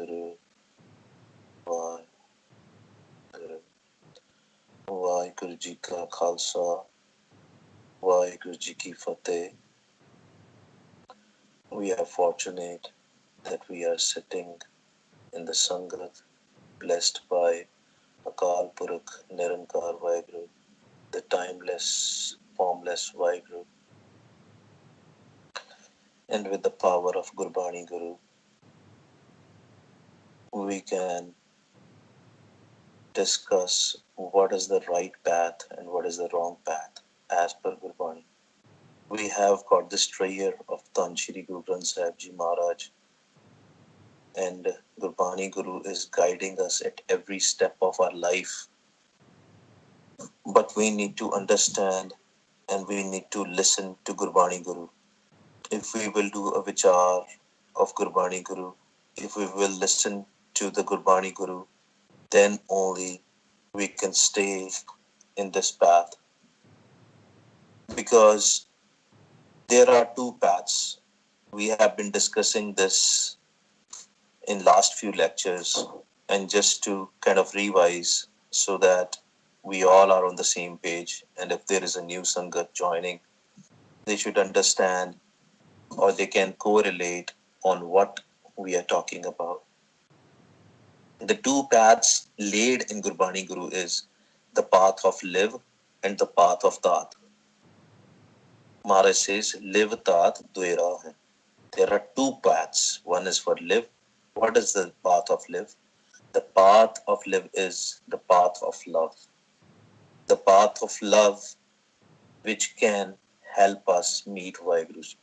Vaheguru, Vaheguru. Vaheguru Ji Ka Khalsa, Vaheguru Ji Ki Fateh. We are fortunate that we are sitting in the Sangat, blessed by Akal Purakh Nirankar Vaheguru, the timeless, formless Vaheguru, and with the power of Gurbani Guru, we can discuss what is the right path and what is the wrong path as per Gurbani. We have got this treasure of Tan Shri Guru Granth Sahib Ji Maharaj, and Gurbani Guru is guiding us at every step of our life. But we need to understand and we need to listen to Gurbani Guru. If we will do a vichar of Gurbani Guru, if we will listen to the Gurbani Guru, then only we can stay in this path. Because there are two paths. We have been discussing this in last few lectures, and just to kind of revise so that we all are on the same page, and if there is a new Sangat joining, they should understand or they can correlate on what we are talking about. The two paths laid in Gurbani Guru is the path of live and the path of tat. Maharaj says, live tat duera hai. There are two paths. One is for live. What is the path of live? The path of live is the path of love. The path of love which can help us meet Vaheguru.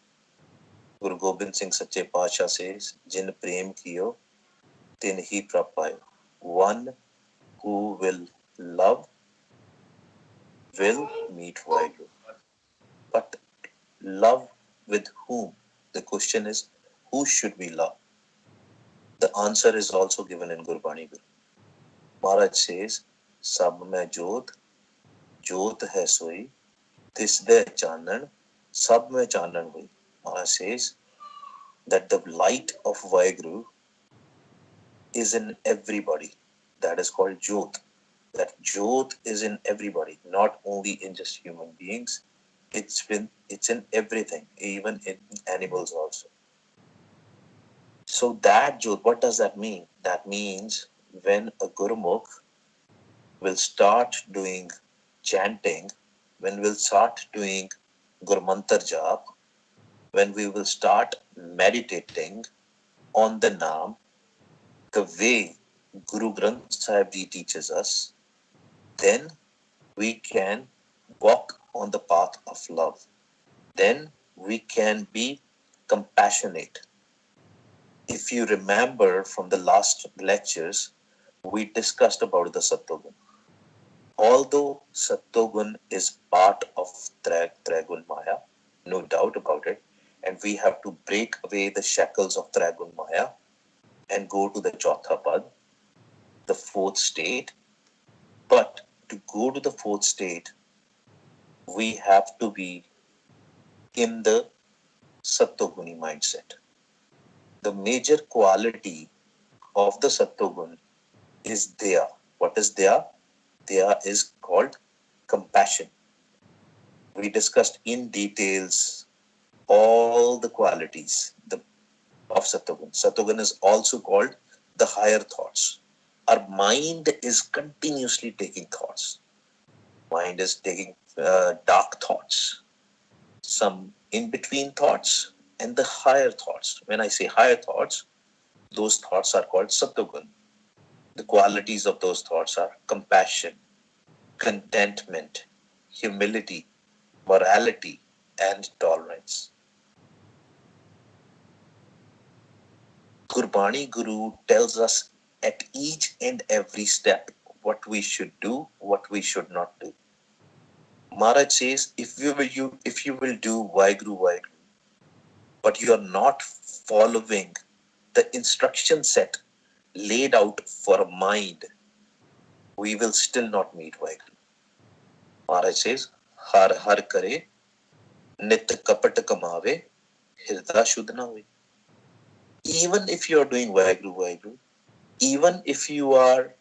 Guru Gobind Singh Sache Pasha says, Jin prem kiyo, tin hi prab payo. One who will love will meet Vaheguru. But love with whom? The question is, who should we love? The answer is also given in Gurbani Guru. Maharaj says, Sab mein jyot, jyot hai soi, tisde chanan, sab mein chanan hui. Maharaj says that the light of Vaheguru is in everybody. That is called jyot. That jyot is in everybody, not only in just human beings. It's in everything, even in animals also. So that jyot, what does that mean? That means when a Gurmukh will start doing chanting, when we'll start doing Gurmantar Jap, when we will start meditating on the Naam, the way Guru Granth Sahib Ji teaches us, then we can walk on the path of love. Then we can be compassionate. If you remember from the last lectures, we discussed about the Sattvagun. Although Sattvagun is part of Tragun Maya, no doubt about it, and we have to break away the shackles of Tragun Maya and go to the Chautha Pad, the fourth state. But to go to the fourth state, we have to be in the Sattoguni mindset. The major quality of the Sattvagun is Daya. What is Daya? Daya is called compassion. We discussed in details all the qualities of Sattvagun. Sattvagun is also called the higher thoughts. Our mind is continuously taking thoughts. Mind is taking dark thoughts, some in-between thoughts, and the higher thoughts. When I say higher thoughts, those thoughts are called Sattvagun. The qualities of those thoughts are compassion, contentment, humility, morality, and tolerance. Gurbani Guru tells us at each and every step what we should do, what we should not do. Maharaj says, if you will do Vaheguru, but you are not following the instruction set laid out for a mind, we will still not meet Vaheguru. Maharaj says, har har kare, nit kapat kamave, hirda shuddh na hoye. Even if you are doing Vaheguru, Even if you are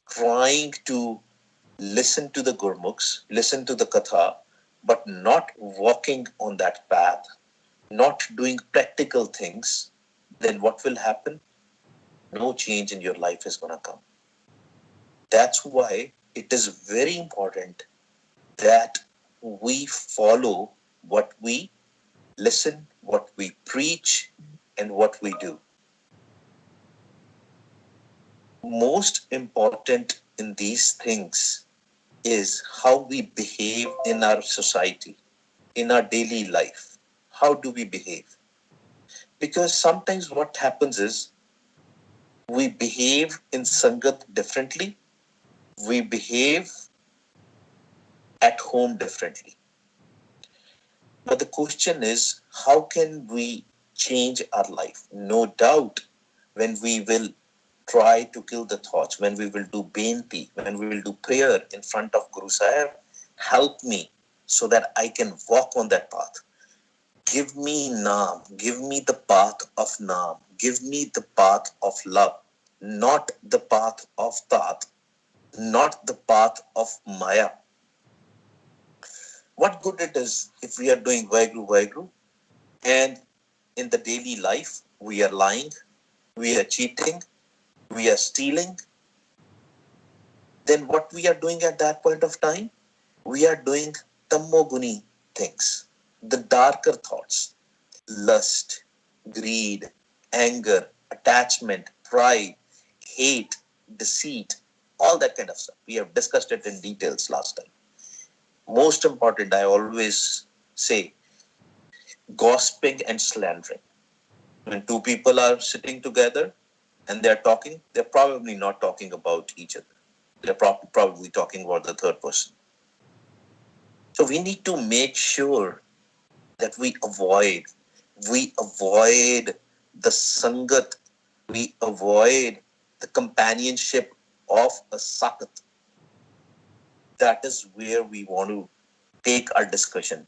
trying to listen to the Gurmukhs, listen to the Katha, but not walking on that path, not doing practical things, then what will happen? No change in your life is going to come. That's why it is very important that we follow what we listen, what we preach, and what we do. Most important in these things is how we behave in our society, in our daily life. How do we behave? Because sometimes what happens is we behave in Sangat differently, we behave at home differently. But the question is, how can we change our life? No doubt, when we will try to kill the thoughts, when we will do benti, when we will do prayer in front of Guru Sahib, help me so that I can walk on that path. Give me Naam, give me the path of Naam, give me the path of love, not the path of Tat, not the path of Maya. What good it is if we are doing Vaheguru Vaheguru and in the daily life we are lying, we are cheating, we are stealing? Then what we are doing at that point of time? We are doing tammoguni things, the darker thoughts, lust, greed, anger, attachment, pride, hate, deceit, all that kind of stuff. We have discussed it in details last time. Most important, I always say, gossiping and slandering. When two people are sitting together and they're talking, they're probably not talking about each other. They're probably talking about the third person. So we need to make sure that we avoid the sangat, we avoid the companionship of a sakat. That is where we want to take our discussion.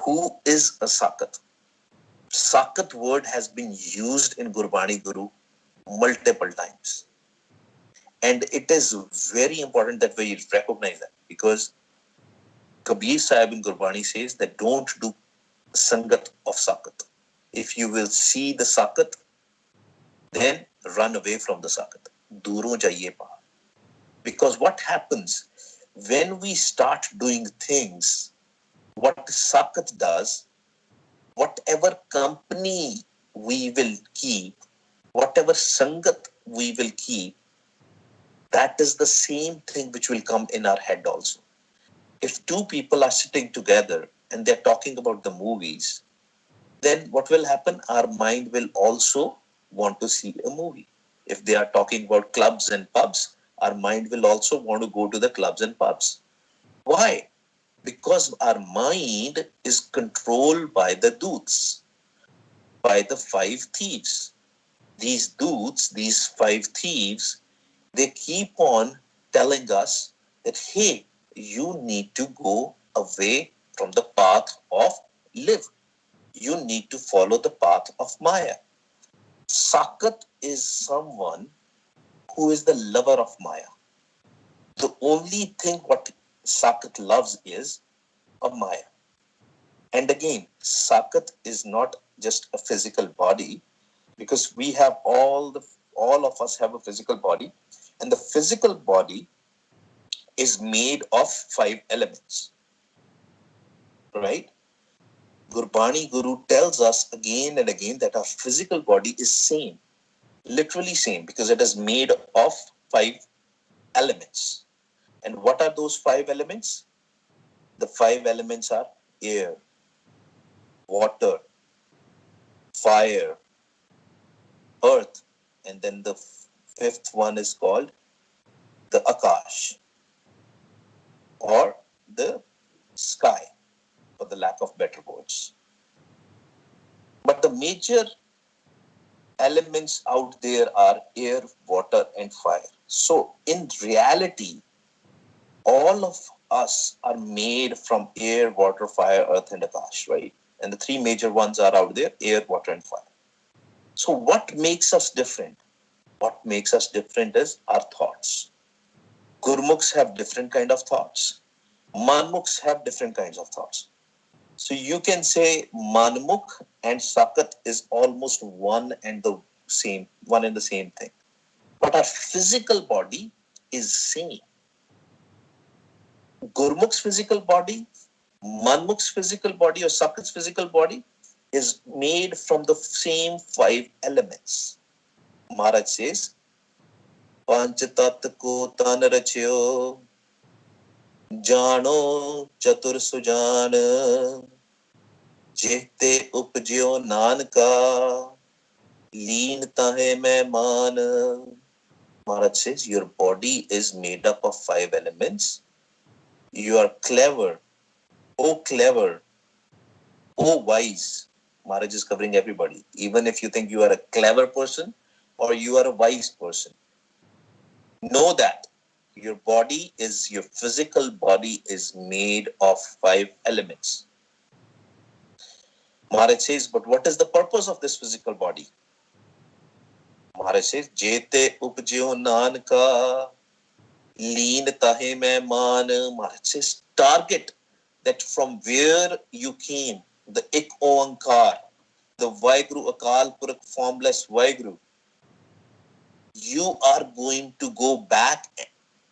Who is a sakat? Sakat word has been used in Gurbani Guru multiple times. And it is very important that we recognize that, because Kabir Sahib in Gurbani says that don't do sangat of sakat. If you will see the sakat, then run away from the sakat. Duro jaiye pa. Because what happens when we start doing things, what sakat does, whatever company we will keep, whatever sangat we will keep, that is the same thing which will come in our head also. If two people are sitting together and they're talking about the movies, then what will happen? Our mind will also want to see a movie. If they are talking about clubs and pubs, our mind will also want to go to the clubs and pubs. Why? Because our mind is controlled by the doots, by the five thieves. These doots, these five thieves, they keep on telling us that, hey, you need to go away from the path of live. You need to follow the path of Maya. Sakat is someone who is the lover of Maya. The only thing what Sakat loves is a Maya. And again, Sakat is not just a physical body, because we have all of us have a physical body, and the physical body is made of 5 elements. Right? Gurbani Guru tells us again and again that our physical body is same, literally same, because it is made of 5 elements. And what are those 5 elements? The 5 elements are air, water, fire, earth, and then the 5th one is called the Akash, or the sky, for the lack of better words. But the major elements out there are air, water, and fire. So in reality, all of us are made from air, water, fire, earth, and Akash, right? And the 3 major ones are out there: air, water, and fire. So what makes us different? What makes us different is our thoughts. Gurmukhs have different kind of thoughts. Manmukhs have different kinds of thoughts. So you can say Manmukh and Sakat is almost one and the same thing. But our physical body is same. Gurmukh's physical body, Manmukh's physical body, or Sakat's physical body is made from the same 5 elements. Maharaj says, Panch tat ko tan rachyo, jano chatur sujan, jehte upjyo nanka, leen tahe mehman. Maharaj says, your body is made up of 5 elements. You are clever, clever, wise. Maharaj is covering everybody. Even if you think you are a clever person or you are a wise person, know that your physical body is made of 5 elements. Maharaj says, but what is the purpose of this physical body? Maharaj says, Jete upjyo nanka, leen tahe mehman. Maharaj says, target that from where you came, the Ik Oankar, the Vaheguru Akal Purakh formless Vaheguru, you are going to go back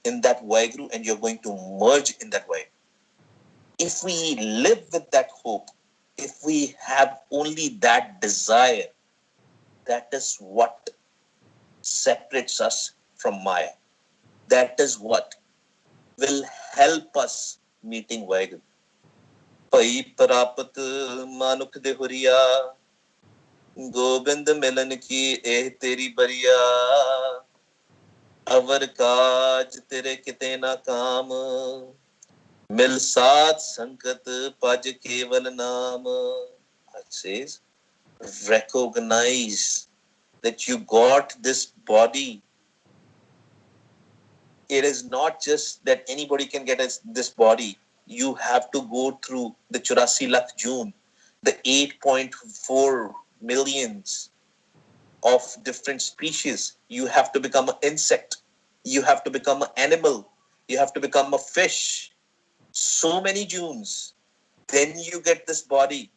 in that Vaheguru and you're going to merge in that Vaheguru. If we live with that hope, if we have only that desire, that is what separates us from Maya. That is what will help us meeting Vaheguru. Pai Parapat Manuk de Huriya, Govind मिलन की एह तेरी बरिया, अवर काज तेरे किते ना काम, मिल साथ संगत पज केवल नाम. It says, recognize that you got this body. It is not just that anybody can get this body. You have to go through the 84 lakh June, the 8.4 millions of different species. You have to become an insect. You have to become an animal. You have to become a fish. So many Junes. Then you get this body.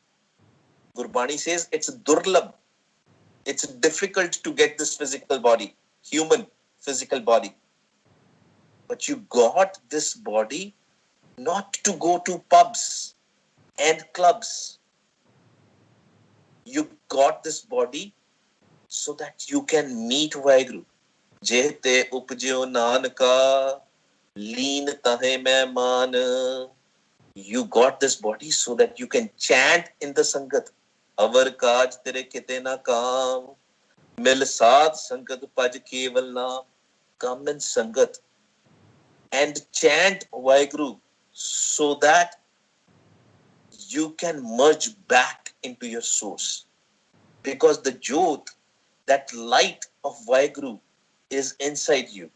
Gurbani says it's durlab. It's difficult to get this physical body, human physical body. But you got this body not to go to pubs and clubs. You got this body so that you can meet Vaheguru. Jehte upjyo nanka, leen tahe mehman. You got this body so that you can chant in the Sangat. Avar kaaj tere kite na kaam, mil saath Sangat paj keval naam. Come in Sangat and chant Vaheguru so that you can merge back into your source. Because the Jyot, that light of Vaheguru, is inside you.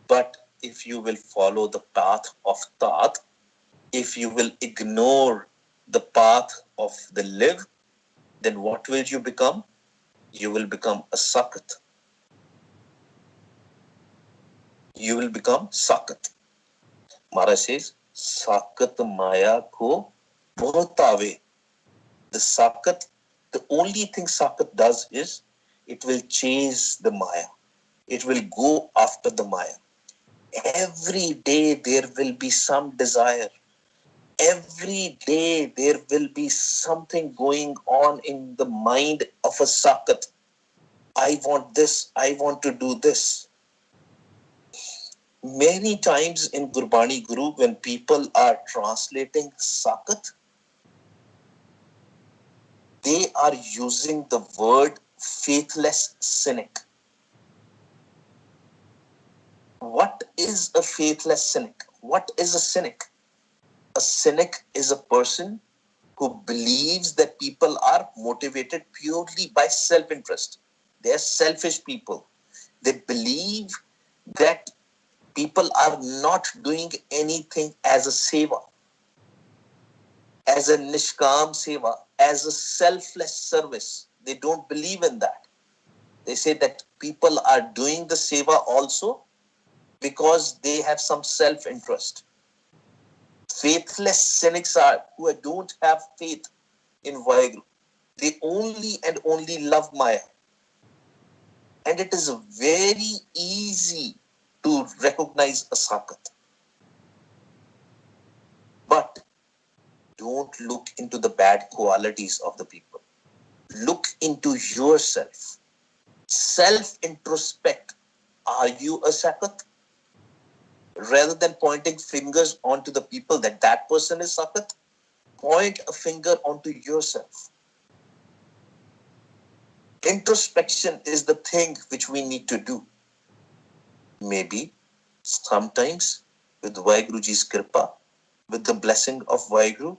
But if you will follow the path of Tat, if you will ignore the path of the live, then what will you become? You will become a Sakat. You will become Sakat. Maharaj says, Sakat Maya ko bhotave. The Sakat, the only thing Sakat does is, it will chase the Maya. It will go after the Maya. Every day there will be some desire. Every day there will be something going on in the mind of a Sakat. I want this, I want to do this. Many times in Gurbani Guru, when people are translating Sakat, they are using the word faithless cynic. What is a faithless cynic? What is a cynic? A cynic is a person who believes that people are motivated purely by self-interest. They are selfish people. They believe that people are not doing anything as a seva, as a nishkam seva, as a selfless service. They don't believe in that. They say that people are doing the seva also because they have some self-interest. Faithless cynics are who don't have faith in Vaheguru. They only and only love Maya. And it is very easy to recognize a Sakat. But don't look into the bad qualities of the people. Look into yourself. Self-introspect. Are you a Sakat? Rather than pointing fingers onto the people that person is Sakat, point a finger onto yourself. Introspection is the thing which we need to do. Maybe sometimes with Vaheguruji's kripa, with the blessing of Vaheguru,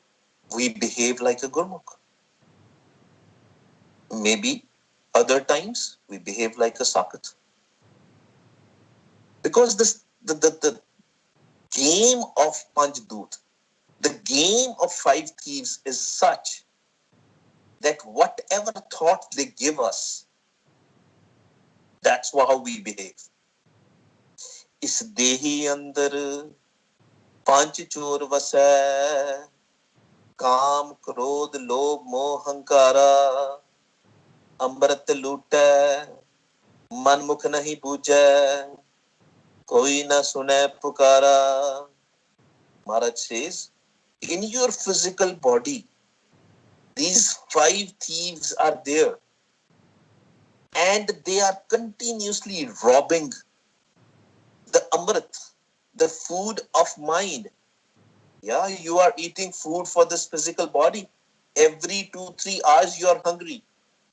we behave like a Gurmukh. Maybe other times we behave like a Sakat. Because the game of Panchdoot, the game of five thieves is such that whatever thought they give us, that's how we behave. इस देही अंदर पांच चोर वसै काम क्रोध लोभ मोह हंकारा अमृत लूटै मन मुख नहीं बूझै कोई न सुने पुकारा. Maharaj says, in your physical body, these five thieves are there and they are continuously robbing the Amrit, the food of mind. Yeah, you are eating food for this physical body. Every 2-3 hours you are hungry.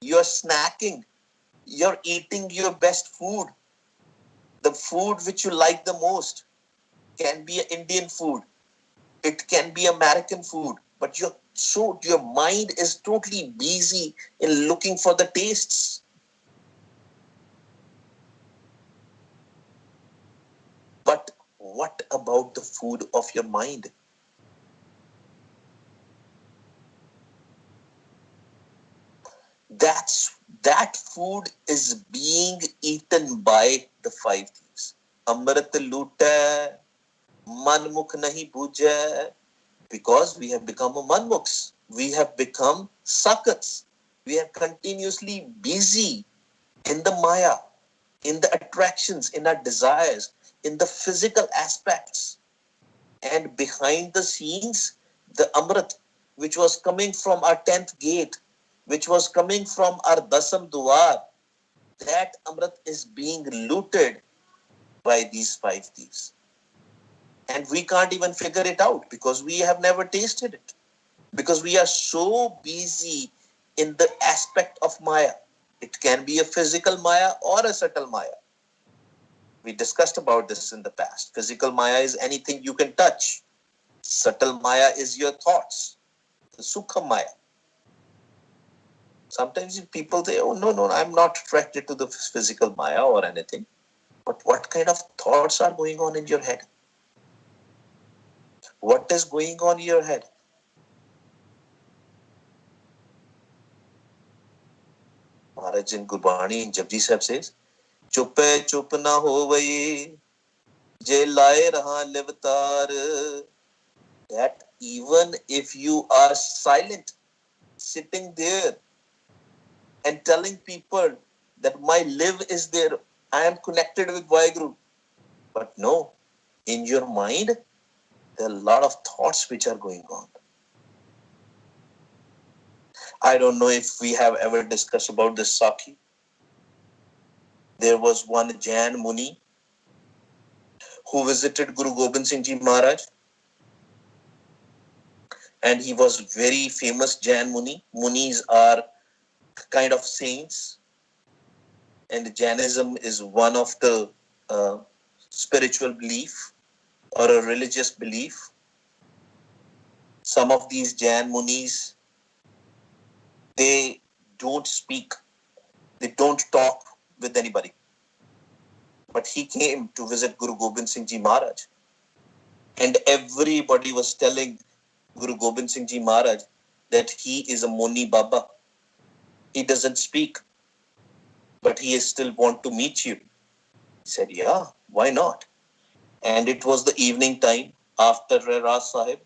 You are snacking. You are eating your best food. The food which you like the most can be Indian food. It can be American food. But your mind is totally busy in looking for the tastes. But what about the food of your mind? That food is being eaten by the five thieves. Amrit lootai, manmukh nahi bujai. Because we have become a manmukhs. We have become sakats. We are continuously busy in the maya, in the attractions, in our desires, in the physical aspects. And behind the scenes, the Amrit, which was coming from our 10th gate, which was coming from our Dasam Duar, that Amrit is being looted by these five thieves. And we can't even figure it out because we have never tasted it. Because we are so busy in the aspect of Maya. It can be a physical Maya or a subtle Maya. We discussed about this in the past. Physical Maya is anything you can touch. Subtle Maya is your thoughts. The Sukha Maya. Sometimes people say, oh, no, I'm not attracted to the physical Maya or anything. But what kind of thoughts are going on in your head? What is going on in your head? Maharaj in Gurbani in Japji Sahib says, Chupe chup na hovai, je laye raha livtar. That even if you are silent, sitting there and telling people that my live is there, I am connected with Vaheguru. But no, in your mind, there are a lot of thoughts which are going on. I don't know if we have ever discussed about this Sakhi. There was one Jain Muni who visited Guru Gobind Singh Ji Maharaj. And he was very famous Jain Muni. Munis are kind of saints. And Jainism is one of the spiritual belief or a religious belief. Some of these Jain Munis, they don't speak. They don't talk with anybody. But he came to visit Guru Gobind Singh Ji Maharaj. And everybody was telling Guru Gobind Singh Ji Maharaj that he is a Muni Baba. He doesn't speak. but he still want to meet you. He said, yeah, why not? And it was the evening time after Ras Sahib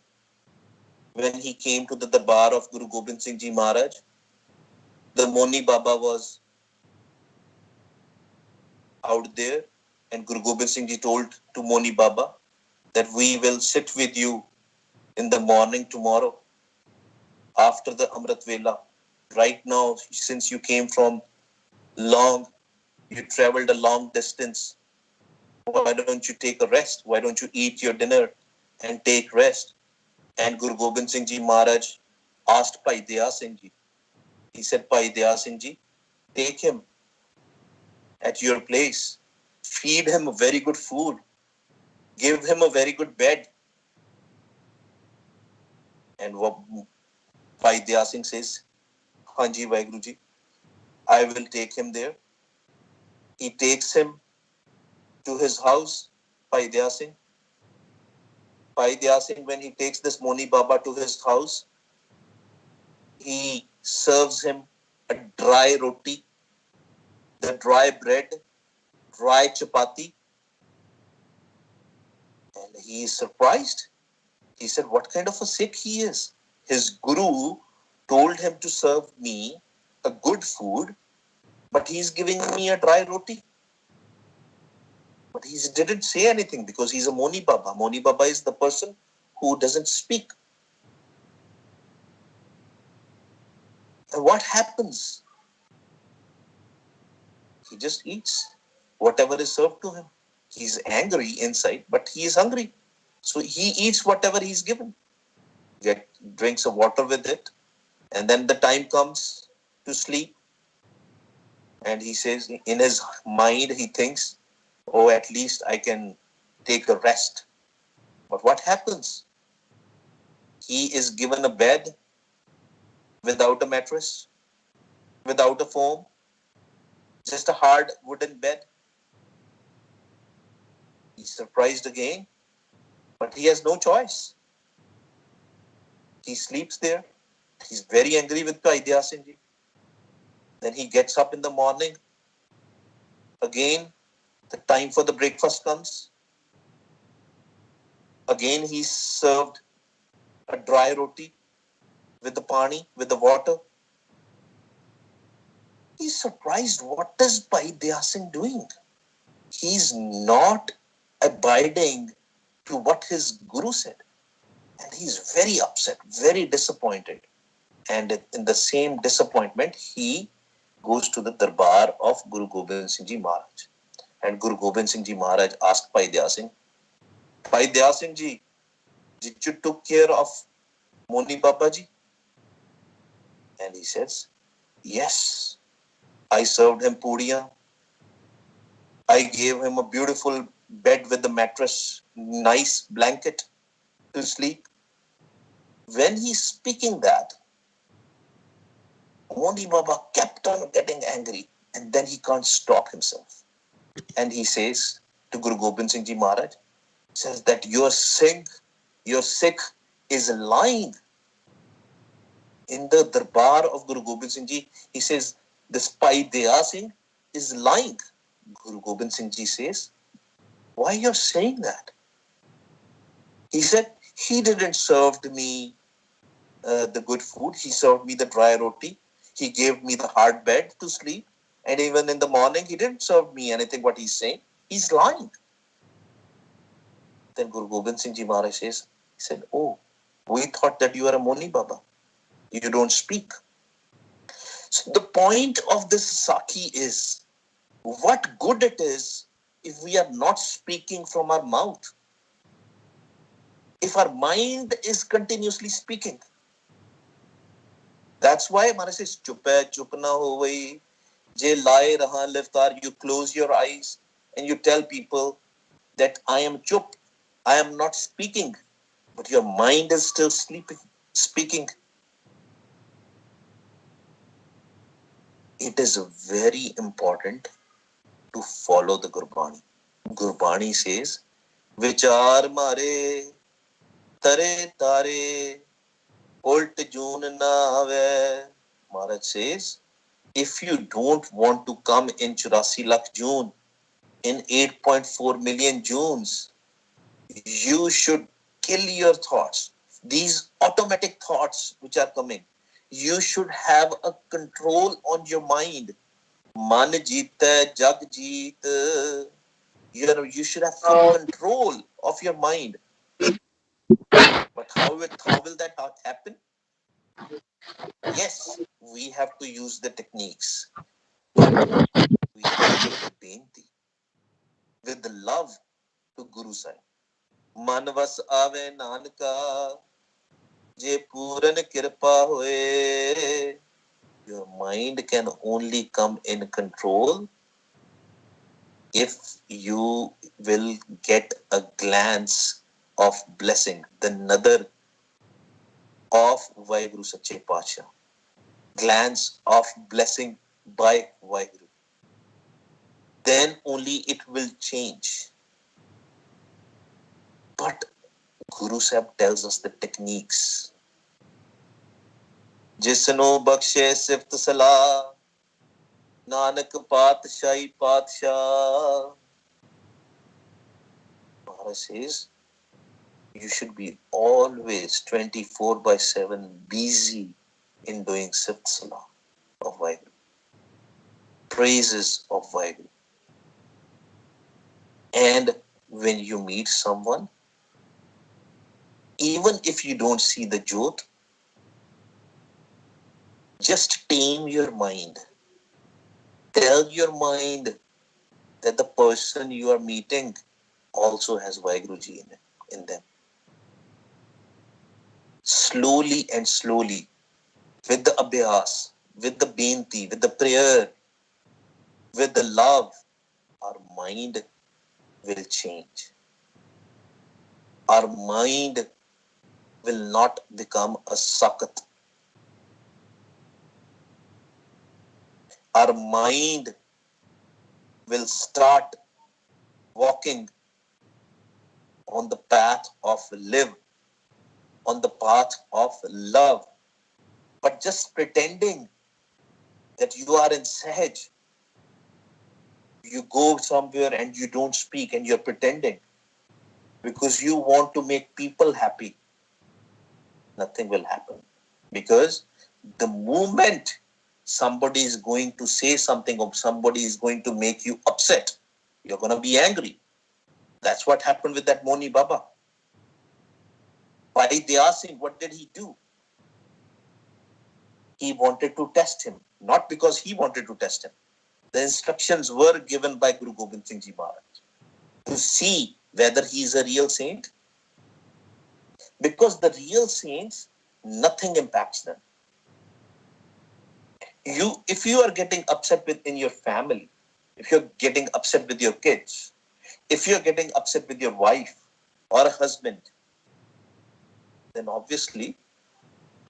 when he came to the darbar of Guru Gobind Singh Ji Maharaj. The Moni Baba was out there, and Guru Gobind Singh Ji told to Moni Baba that we will sit with you in the morning tomorrow after the Amrit Vela. Right now, since you came from you traveled a long distance, why don't you take a rest? Why don't you eat your dinner and take rest? And Guru Gobind Singh Ji Maharaj asked Bhai Daya Singh Ji. He said, Bhai Daya Singh Ji, take him at your place, feed him a very good food, give him a very good bed. And Bhai Daya Singh says, Hanji Vaheguru Ji, I will take him there. He takes him to his house, Bhai Daya Singh. Bhai Daya Singh, when he takes this Moni Baba to his house, he serves him a dry roti, the dry bread, dry chapati. And he is surprised. He said, what kind of a Sikh he is? His guru told him to serve me a good food, but he's giving me a dry roti. But he didn't say anything because he's a Moni Baba. Moni Baba is the person who doesn't speak. And what happens? He just eats whatever is served to him. He's angry inside, but he is hungry. So he eats whatever he's given. Drinks of water with it. And then the time comes to sleep. And he says, in his mind, he thinks, oh, at least I can take a rest. But what happens? He is given a bed without a mattress, without a foam, just a hard wooden bed. He's surprised again, but he has no choice. He sleeps there. He's very angry with Bhai Daya Singh Ji. Then he gets up in the morning. Again, the time for the breakfast comes. Again, he's served a dry roti with the pani, with the water. He's surprised. What is Bhai Daya Singh doing? He's not abiding to what his guru said. And he's very upset, very disappointed. And in the same disappointment, he goes to the darbar of Guru Gobind Singh Ji Maharaj. And Guru Gobind Singh Ji Maharaj asked Bhai Daya Singh, Bhai Daya Singh Ji, did you took care of Moni Baba Ji? And he says, yes, I served him puriyan. I gave him a beautiful bed with the mattress, nice blanket to sleep. When he's speaking that, Moni Baba kept on getting angry, and then he can't stop himself. And he says to Guru Gobind Singh Ji Maharaj, says that your Sikh is lying. In the darbar of Guru Gobind Singh Ji, he says, this Bhai Daya Singh is lying. Guru Gobind Singh Ji says, why you're saying that? He said, he didn't serve me the good food. He served me the dry roti. He gave me the hard bed to sleep. And even in the morning, he didn't serve me anything what he's saying. He's lying. Then Guru Gobind Singh Ji Maharaj he said, oh, we thought that you are a Moni Baba. You don't speak. So the point of this Saki is, what good it is if we are not speaking from our mouth. If our mind is continuously speaking. That's why Maharaj says, chup hai, chup na hovai, je lai raha liftar. You close your eyes and you tell people that I am chup, I am not speaking, but your mind is still speaking. It is very important to follow the Gurbani. Gurbani says, Vichar mare, tare tare, ult joon na ave. Maharaj says, If you don't want to come in 84 lakh June, in 8.4 million Junes, you should kill your thoughts. These automatic thoughts which are coming, you should have a control on your mind. Man jeeta, jag jeet. You should have full control of your mind. But how will that happen? Yes, we have to use the techniques, but we have to do the benti with the love to Guru Sahib. Manvas ave nanka, je puran kirpa hoye. Your mind can only come in control if you will get a glance of blessing, the nadar of Vaheguru Sache Pacha, glance of blessing by Vaheguru. Then only it will change. But Guru Sahib tells us the techniques. Jisno bakshe sift salah, Nanak Patshahi Patshah. Maharaj says, you should be always 24/7 busy in doing Sift Salah of Vaheguru, praises of Vaheguru. And when you meet someone, even if you don't see the Jyot, just tame your mind. Tell your mind that the person you are meeting also has Vaheguruji in them. Slowly and slowly, with the abhyas, with the benti, with the prayer, with the love, our mind will change. Our mind will not become a sakat. Our mind will start walking on the path of live, on the path of love, but just pretending that you are in Sahaj. You go somewhere and you don't speak and you're pretending because you want to make people happy. Nothing will happen. Because the moment somebody is going to say something or somebody is going to make you upset, you're going to be angry. That's what happened with that Moni Baba. Bhai Daya Singh, what did he do? He wanted to test him, not because he wanted to test him. The instructions were given by Guru Gobind Singh Ji Maharaj to see whether he is a real saint. Because the real saints, nothing impacts them. If you are getting upset in your family, if you're getting upset with your kids, if you're getting upset with your wife or a husband, then obviously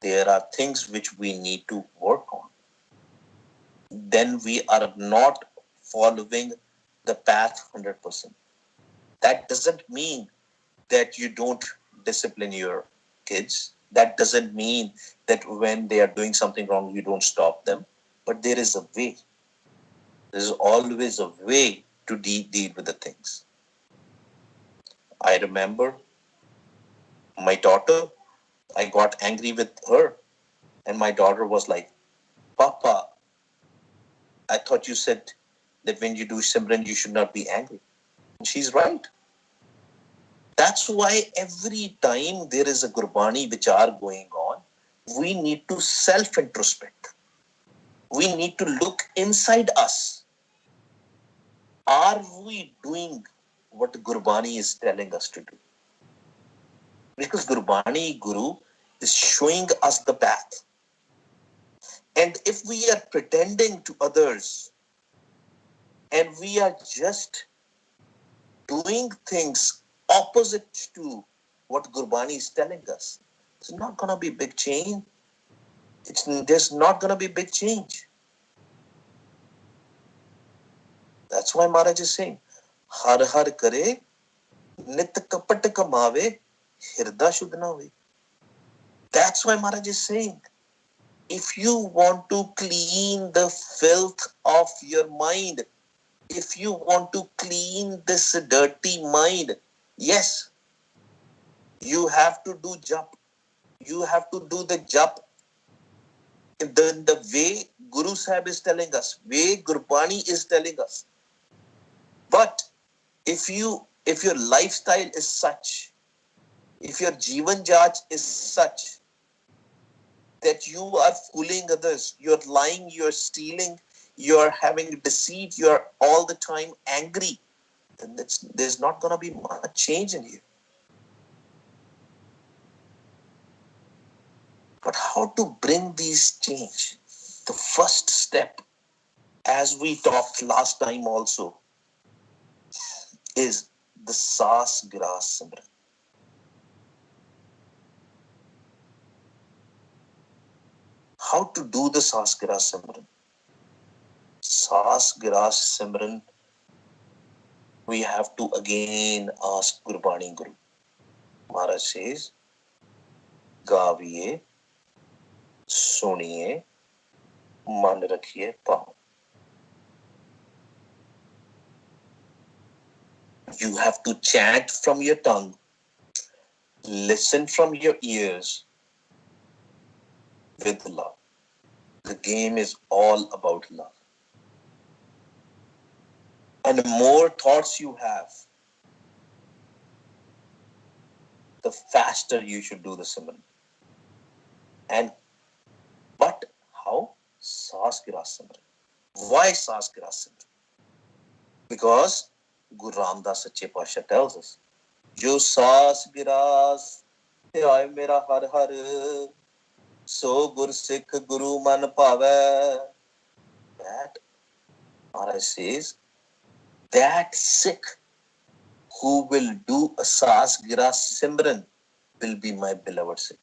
there are things which we need to work on. Then we are not following the path 100%. That doesn't mean that you don't discipline your kids. That doesn't mean that when they are doing something wrong, you don't stop them. But there is a way. There's always a way to deal with the things. I remember my daughter, I got angry with her, and my daughter was like, Papa, I thought you said that when you do Simran, you should not be angry. And she's right. That's why every time there is a Gurbani Vichar going on, we need to self-introspect. We need to look inside us. Are we doing what Gurbani is telling us to do? Because Gurbani Guru is showing us the path. And if we are pretending to others and we are just doing things opposite to what Gurbani is telling us, it's not going to be big change. There's not going to be big change. That's why Maharaj is saying, Har har kare, nit kapat kamave, hirda shudh na hoye. That's why Maharaj is saying, If you want to clean the filth of your mind, if you want to clean this dirty mind, yes, you have to do jap. You have to do the jap in the way Guru Sahib is telling us, way Gurbani is telling us. But if your lifestyle is such, if your Jivan Jaj is such that you are fooling others, you're lying, you're stealing, you're having deceit, you're all the time angry, then there's not going to be much change in you. But how to bring these change? The first step, as we talked last time also, is the Saas Gras Simran. How to do the Saas Gras Simran? Saas Gras Simran, we have to again ask Gurbani Guru. Maharaj says, गाविए सुनिए मन रखिए पाओ. You have to chant from your tongue, listen from your ears with love. The game is all about love. And the more thoughts you have, the faster you should do the Simran. And but how? Saas Giras Simran. Why Saas Giras Simran? Because Guru Ramdas Sache Pasha tells us, Jo Saas Giras Ay Mera Har Har So Gur Sikh Guru Man Pave. That Maharaj says, that Sikh who will do a Saas Giras Simran will be my beloved Sikh.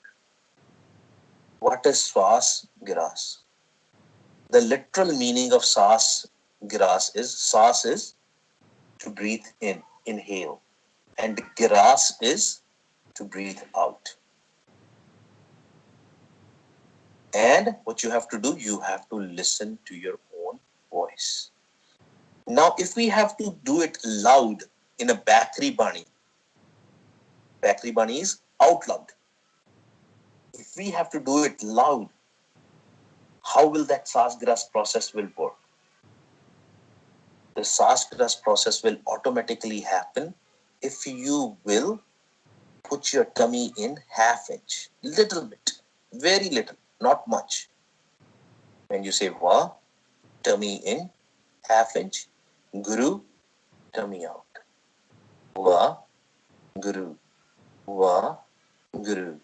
What is Swas Giras? The literal meaning of Saas Giras is, Saas is to breathe in, inhale. And Giras is to breathe out. And what you have to do, you have to listen to your own voice. Now, if we have to do it loud in a Bakri Bani is out loud. If we have to do it loud, how will that Sasgras process will work? The Sasgras process will automatically happen if you will put your tummy in half inch, little bit, very little, not much. When you say Va, tummy in, half inch, Guru, tummy out. Va, Guru, Va, Guru.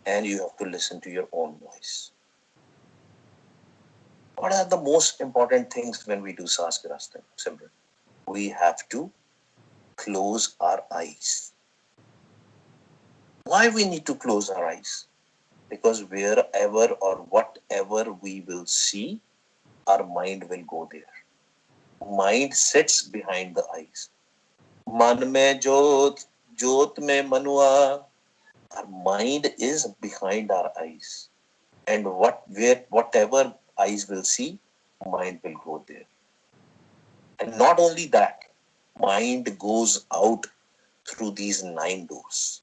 And you have to listen to your own voice. What are the most important things when we do Sasgras Simran? We have to close our eyes. Why we need to close our eyes? Because wherever or whatever we will see, our mind will go there. Mind sits behind the eyes. Man mein jyot, jyot mein manua. Our mind is behind our eyes. And whatever eyes will see, mind will go there. And not only that, mind goes out through these 9 doors.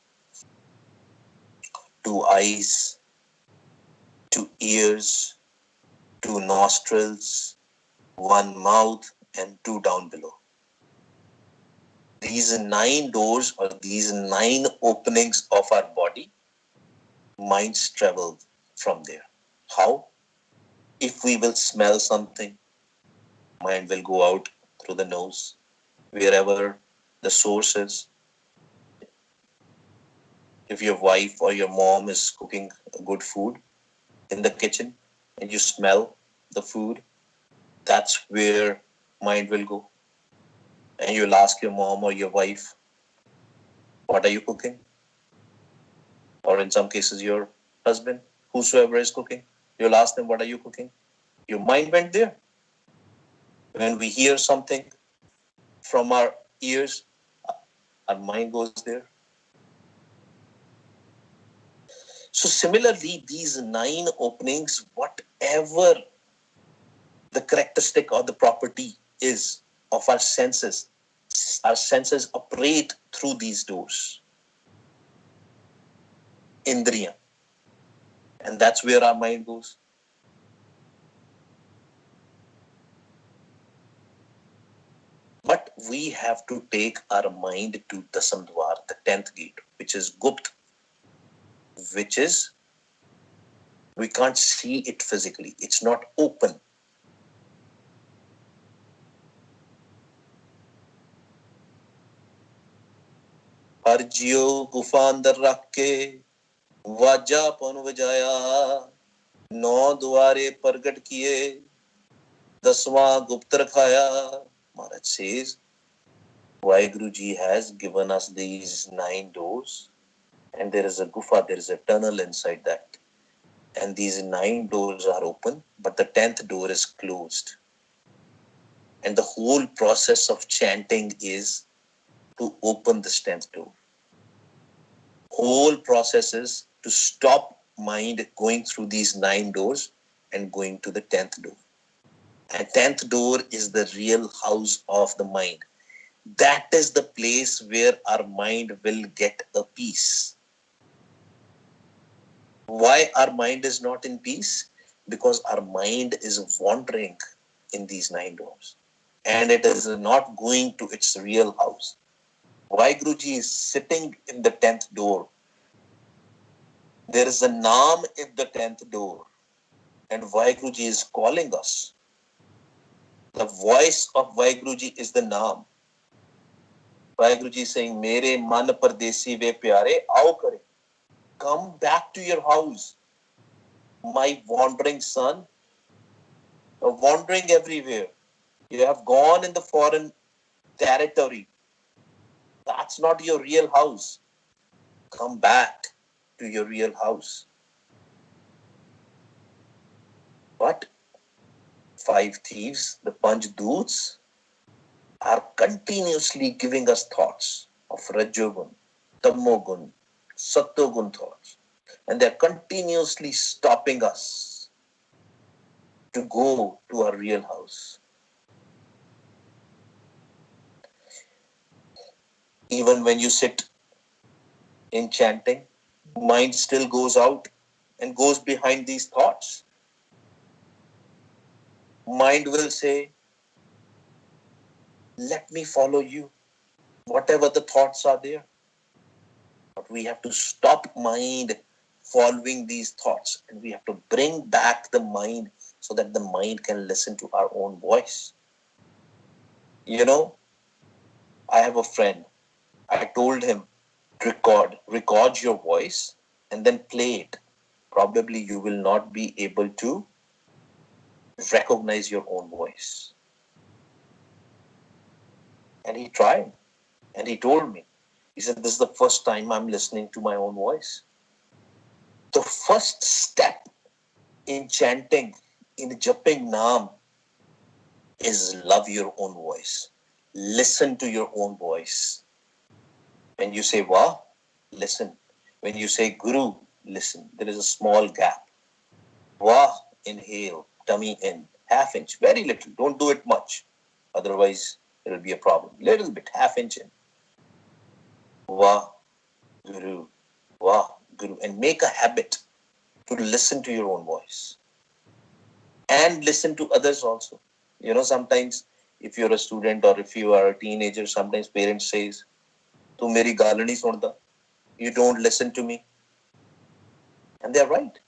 2 eyes, 2 ears, 2 nostrils, 1 mouth, and 2 down below. These 9 doors or these 9 openings of our body, minds travel from there. How? If we will smell something, mind will go out through the nose, wherever the source is. If your wife or your mom is cooking good food in the kitchen and you smell the food, that's where mind will go. And you'll ask your mom or your wife, what are you cooking? Or in some cases, your husband, whosoever is cooking, you'll ask them, what are you cooking? Your mind went there. When we hear something from our ears, our mind goes there. So similarly, these 9 openings, whatever the characteristic or the property is of our senses operate through these doors. Indriya. And that's where our mind goes. But we have to take our mind to Dasam Dwar, the 10th gate, which is Gupt, which is, we can't see it physically. It's not open. हर जियो गुफा अंदर रख के वाजापन बजाया 9 द्वारे प्रगट किए 10वां गुप्त रखाया. Maharaj says, Vaheguru Ji has given us these 9 doors, and there is a gufa, there is a tunnel inside that. And these 9 doors are open, but the 10th door is closed. And the whole process of chanting is to open this 10th door. Whole process is to stop mind going through these 9 doors and going to the 10th door. And 10th door is the real house of the mind. That is the place where our mind will get a peace. Why our mind is not in peace? Because our mind is wandering in these 9 doors. And it is not going to its real house. Vaheguruji is sitting in the 10th door. There is a Naam in the 10th door. And Vaheguruji is calling us. The voice of Vaheguruji is the Naam. Vaheguruji is saying, Mere man pardesi ve pyare, aao kare. Come back to your house. My wandering son, wandering everywhere. You have gone in the foreign territory. That's not your real house. Come back to your real house. But 5 thieves, the Panch-doots, are continuously giving us thoughts of Rajogun, Tamogun, Sattogun thoughts. And they're continuously stopping us to go to our real house. Even when you sit in chanting, mind still goes out and goes behind these thoughts. Mind will say, let me follow you, whatever the thoughts are there. But we have to stop mind following these thoughts, and we have to bring back the mind so that the mind can listen to our own voice. You know, I have a friend. I told him, record your voice and then play it. Probably you will not be able to recognize your own voice. And he tried. And he told me, he said, this is the first time I'm listening to my own voice. The first step in chanting, in japping Naam, is love your own voice. Listen to your own voice. When you say Wah, listen. When you say Guru, listen. There is a small gap. Wah, inhale, tummy in, half inch, very little. Don't do it much. Otherwise, there will be a problem. Little bit, half inch in. Wah, Guru, Wah, Guru. And make a habit to listen to your own voice. And listen to others also. You know, sometimes if you're a student or if you are a teenager, sometimes parents says, Tu meri gaal nahi sunda. You don't listen to me. And they're right.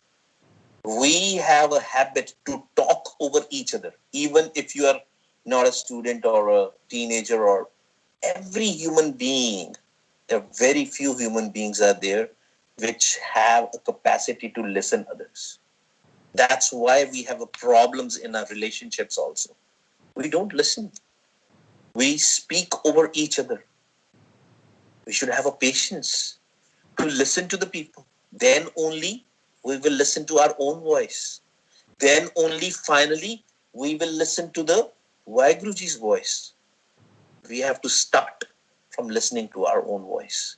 We have a habit to talk over each other. Even if you are not a student or a teenager or every human being, there are very few human beings are there which have a capacity to listen others. That's why we have problems in our relationships also. We don't listen. We speak over each other. We should have a patience to listen to the people. Then only we will listen to our own voice. Then only finally we will listen to the Vaheguruji's voice. We have to start from listening to our own voice.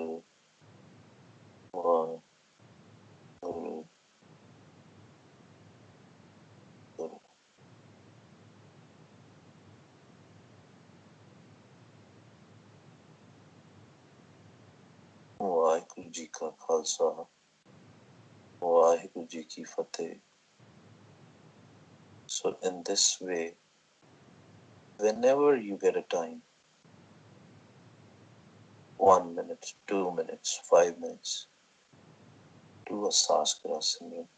Waheguru ji ਕਾ ਖਾਲਸਾ ਵਾਹਿਗੁਰੂ ਜੀ ਕੀ ਫਤਿਹ. So in this way, whenever you get a time, 1 minute, 2 minutes, 5 minutes, do a Saskara Simran.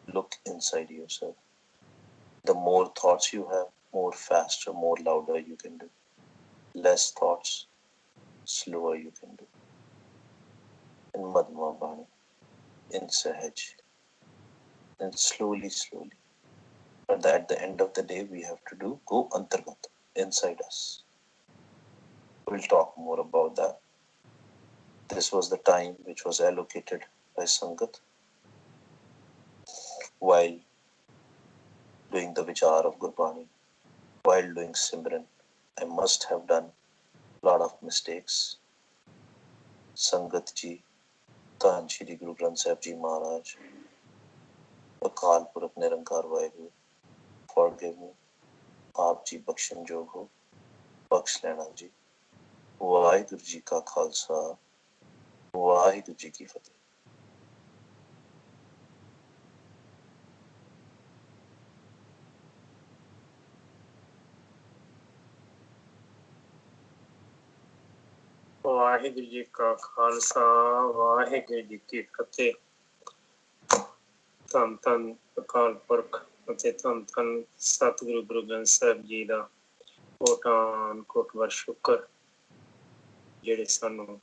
Look inside yourself. The more thoughts you have, more faster, more louder you can do. Less thoughts, slower you can do. In Madhma Bani, in Sahaj, and slowly. But at the end of the day, we have to go Antargat, inside us. We'll talk more about that. This was the time which was allocated by Sangat while doing the Vichar of Gurbani, while doing Simran. I must have done a lot of mistakes. Sangat ji, Dhan Shri Guru Granth Sahib Ji Maharaj, Akal Purakh Nirankar Vaheguru, forgive me. ਆਪ ਜੀ ਬਖਸ਼ਣਯੋਗ ਹੋ, ਬਖਸ਼ ਲੈਣਾ ਜੀ. ਵਾਹਿਗੁਰੂ ਜੀ ਕਾ ਖਾਲਸਾ ਵਾਹਿਗੁਰੂ ਜੀ ਕੀ ਫਤਿਹ. ਵਾਹਿਗੁਰੂ ਜੀ ਕਾ ਖਾਲਸਾ ਵਾਹਿਗੁਰੂ ਜੀ ਕੀ ਫਤਿਹ. ਧੰਨ ਧੰਨ ਅਕਾਲ ਪੁਰਖ ਅਤੇ ਧੰਨ ਧੰਨ ਸਤਿਗੁਰੂ ਗੁਰੂ ਗ੍ਰੰਥ ਸਾਹਿਬ ਜੀ ਦਾ ਕੋਟਾਨ ਕੋਟਵਾਰ ਸ਼ੁਕਰ, ਜਿਹੜੇ ਸਾਨੂੰ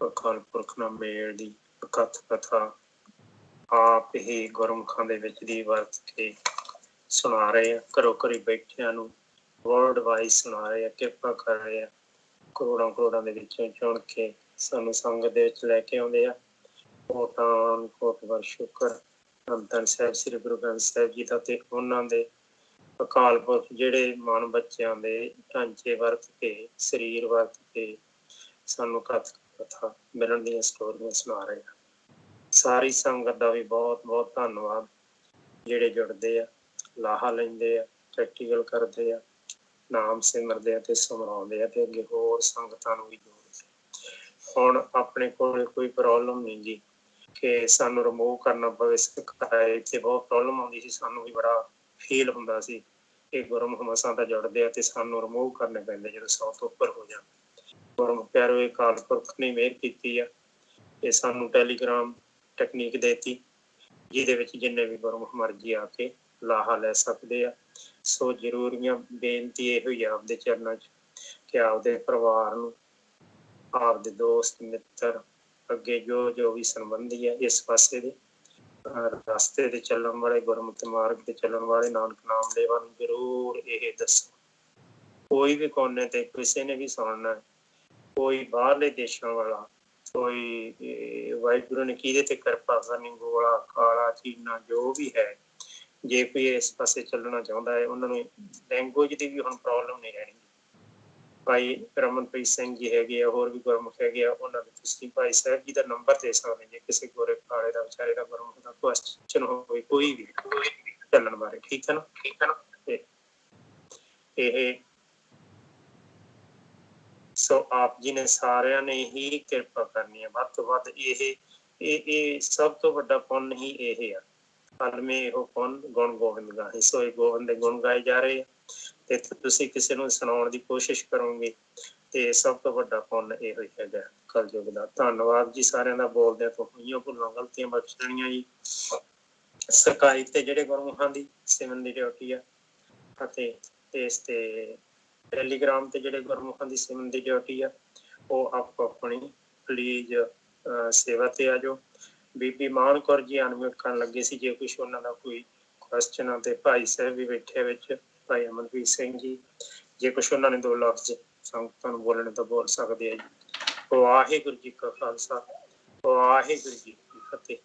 ਅਕਾਲ ਪੁਰਖ ਨਾਲ ਮੇਲ ਦੀ ਅਕਥ ਕਥਾ ਆਪ ਹੀ ਗੁਰਮੁਖਾਂ ਦੇ ਵਿੱਚ ਦੀ ਵਰਤ ਕੇ ਸੁਣਾ ਰਹੇ ਆ. ਘਰੋਂ ਘਰੀ ਬੈਠਿਆਂ ਨੂੰ ਵਰਲਡ ਵਾਈਜ਼ ਸੁਣਾ ਰਹੇ ਆ, ਕਿਰਪਾ ਕਰ ਰਹੇ ਆ. ਕਰੋੜਾਂ ਦੇ ਵਿੱਚੋਂ ਚੁਣ ਕੇ ਸਾਨੂੰ ਸੰਗਤ ਦੇ ਵਿੱਚ ਲੈ ਕੇ ਆਉਂਦੇ ਆ. ਕੋਟਾਨ ਕੋਟਵਾਰ ਸ਼ੁਕਰ ਧੰਨ ਧੰਨ ਸਾਹਿਬ ਸ੍ਰੀ ਗੁਰੂ ਗ੍ਰੰਥ ਸਾਹਿਬ ਜੀ ਦਾ ਤੇ ਉਹਨਾਂ ਦੇ ਅਕਾਲ ਪੁਰਖ ਜਿਹੜੇ ਮਨ ਬੱਚਿਆਂ ਦੇ ਢਾਂਚੇ ਵਰਤ ਕੇ, ਸਰੀਰ ਵਰਤ ਕੇ ਸਾਨੂੰ ਕਥਾ ਮਿਲਣ ਦੀਆਂ ਸਟੋਰੀਆਂ ਸੁਣਾ ਰਹੇ ਆ. ਸਾਰੀ ਸੰਗਤ ਦਾ ਵੀ ਬਹੁਤ ਬਹੁਤ ਧੰਨਵਾਦ, ਜਿਹੜੇ ਜੁੜਦੇ ਆ, ਲਾਹਾ ਲੈਂਦੇ ਆ, ਪ੍ਰੈਕਟੀਕਲ ਕਰਦੇ ਆ, ਨਾਮ ਸਿਮਰਦੇ ਆ ਤੇ ਸਮਰਾਉਂਦੇ ਆ ਤੇ ਅੱਗੇ ਹੋਰ ਸੰਗਤਾਂ ਨੂੰ ਵੀ ਜੋੜਦੇ. ਹੁਣ ਆਪਣੇ ਕੋਲ ਕੋਈ ਪ੍ਰੋਬਲਮ ਨਹੀਂ ਗੀ ਕਿ ਸਾਨੂੰ ਰਿਮੂਵ ਕਰਨਾ ਪਵੇ. ਸਿਖਾਏ ਤੇ ਬਹੁਤ ਪ੍ਰੋਬਲਮ ਆਉਂਦੀ ਸੀ, ਸਾਨੂੰ ਵੀ ਬੜਾ ਫੀਲ ਹੁੰਦਾ ਸੀ ਕਿ ਗੁਰਮੁਖ ਮਸਾਂ ਤਾਂ ਜੁੜਦੇ ਆ ਤੇ ਸਾਨੂੰ ਰਿਮੂਵ ਕਰਨੇ ਪੈਂਦੇ ਜਦੋਂ 100 ਤੋਂ ਉੱਪਰ ਹੋ ਜਾਣ. ਗੁਰਮੁਖ ਪਿਆਰੇ ਅਕਾਲ ਪੁਰਖ ਨੇ ਮਿਹਰ ਕੀਤੀ ਆ ਤੇ ਸਾਨੂੰ ਟੈਲੀਗ੍ਰਾਮ ਟੈਕਨੀਕ ਦੇਤੀ, ਜਿਹਦੇ ਵਿੱਚ ਜਿੰਨੇ ਵੀ ਗੁਰਮੁਖ ਮਰਜ਼ੀ ਆ ਕੇ ਲਾਹਾ ਲੈ ਸਕਦੇ ਆ. ਸੋ ਜ਼ਰੂਰੀਆਂ ਬੇਨਤੀ ਇਹੋ ਹੀ ਆ ਆਪਦੇ ਚਰਨਾਂ 'ਚ ਕਿ ਆਪਦੇ ਪਰਿਵਾਰ ਨੂੰ, ਆਪਦੇ ਦੋਸਤ ਮਿੱਤਰ, ਅੱਗੇ ਜੋ ਵੀ ਸੰਬੰਧੀ ਹੈ ਇਸ ਪਾਸੇ ਦੇ ਰਸਤੇ ਤੇ ਚੱਲਣ ਵਾਲੇ, ਗੁਰਮਤਿ ਮਾਰਗ ਤੇ ਚੱਲਣ ਵਾਲੇ ਨਾਨਕ ਨਾਮ ਲੇਵਾ ਨੂੰ ਜ਼ਰੂਰ ਇਹ ਦੱਸੋ. ਕੋਈ ਵੀ ਕੋਨੇ ਤੇ ਕਿਸੇ ਨੇ ਵੀ ਸੁਣਨਾ, ਕੋਈ ਬਾਹਰਲੇ ਦੇਸ਼ਾਂ ਵਾਲਾ, ਕੋਈ ਵਾਹਿਗੁਰੂ ਨੇ ਕਿਹਦੇ ਤੇ ਕਿਰਪਾ ਕਰਨੀ, ਗੋਲਾ ਕਾਲਾ ਚੀਨਾ ਜੋ ਵੀ ਹੈ, ਜੇ ਕੋਈ ਇਸ ਪਾਸੇ ਚੱਲਣਾ ਚਾਹੁੰਦਾ ਹੈ ਉਹਨਾਂ ਨੂੰ ਲੈਂਗੁਏਜ ਦੀ ਵੀ ਹੁਣ ਪ੍ਰੋਬਲਮ ਨਹੀਂ ਰਹਿਣੀ. ਭਾਈ ਰਮਨਪ੍ਰੀਤ ਸਿੰਘ ਜੀ ਹੈਗੇ ਆ, ਹੋਰ ਵੀ ਗੁਰਮੁਖ ਹੈਗੇ ਆ, ਉਹਨਾਂ ਨੂੰ ਤੁਸੀਂ ਭਾਈ ਸਾਹਿਬ ਜੀ ਦਾ ਨੰਬਰ ਦੇ ਸਕਦੇ ਜੇ ਕਿਸੇ ਗੋਰੇ ਕਾਲੇ ਦਾ ਵਿਚਾਰੇ ਦਾ ਗੁਰਮੁਖ ਦਾ ਕੁਐਸਚਨ ਹੋਵੇ ਕੋਈ ਵੀ ਚੱਲਣ ਬਾਰੇ. ਠੀਕ ਹੈ ਨਾ. ਇਹ ਸੋ ਆਪ ਜੀ ਨੇ ਸਾਰਿਆਂ ਨੇ ਹੀ ਕਿਰਪਾ ਕਰਨੀ ਹੈ ਵੱਧ ਤੋਂ ਵੱਧ. ਇਹ ਸਭ ਤੋਂ ਵੱਡਾ ਪੁੰਨ ਹੀ ਇਹ ਆ. ਕਲਮੇ ਇਹੋ ਪੁੰਨ ਗੁਣ ਗੋਬਿੰਦ ਗਾਏ. ਸੋ ਇਹ ਗੋਬਿੰਦ ਦੇ ਗੁਣ ਗਾਏ ਜਾ ਰਹੇ ਆ ਤੇ ਤੁਸੀਂ ਕਿਸੇ ਨੂੰ ਸੁਣਾਉਣ ਦੀ ਕੋਸ਼ਿਸ਼ ਕਰੋਗੇ ਤੇ ਸਭ ਤੋਂ ਵੱਡਾ ਪੁੰਨ ਇਹੋ ਹੀ ਹੈਗਾ ਕਲਯੁਗ ਦਾ. ਧੰਨਵਾਦ ਜੀ ਸਾਰਿਆਂ ਦਾ. ਬੋਲਦਿਆਂ ਤੋਂ ਹੋਈਆਂ ਭੁੱਲਾਂ ਗਲਤੀਆਂ ਬਖਸ਼ ਦੇਣੀਆਂ ਜੀ. ਸਕਾਈਪ ਤੇ ਜਿਹੜੇ ਗੁਰਮੁਖਾਂ ਦੀ ਸਿਮਰਨ ਦੀ ਡਿਊਟੀ ਆ ਅਤੇ ਇਸ ਤੇ ਟੈਲੀਗ੍ਰਾਮ ਤੇ ਜਿਹੜੇ ਗੁਰਮੁਖਾਂ ਦੀ ਸਿਮਰਨ ਦੀ ਡਿਊਟੀ ਆ, ਉਹ ਆਪੋ ਆਪਣੀ ਪਲੀਜ਼ ਸੇਵਾ ਤੇ ਆ ਜਾਓ. ਬੀਬੀ ਮਾਨ ਕੌਰ ਜੀ ਅਨਮਿਊਟ ਕਰਨ ਲੱਗੇ ਸੀ, ਜੇ ਕੁਛ ਉਹਨਾਂ ਦਾ ਕੋਈ ਕੁਐਸਚਨ ਆ ਤੇ ਭਾਈ ਸਾਹਿਬ ਵੀ ਬੈਠੇ ਵਿੱਚ, ਭਾਈ ਅਮਨਪ੍ਰੀਤ ਸਿੰਘ ਜੀ, ਜੇ ਕੁਛ ਉਹਨਾਂ ਨੇ 2 ਲਫ਼ਜ਼ ਸੰਗਤਾਂ ਨੂੰ ਬੋਲਣੇ ਤਾਂ ਬੋਲ ਸਕਦੇ ਆ ਜੀ. ਵਾਹਿਗੁਰੂ ਜੀ ਕਾ ਖਾਲਸਾ ਵਾਹਿਗੁਰੂ ਜੀ ਕੀ ਫਤਿਹ.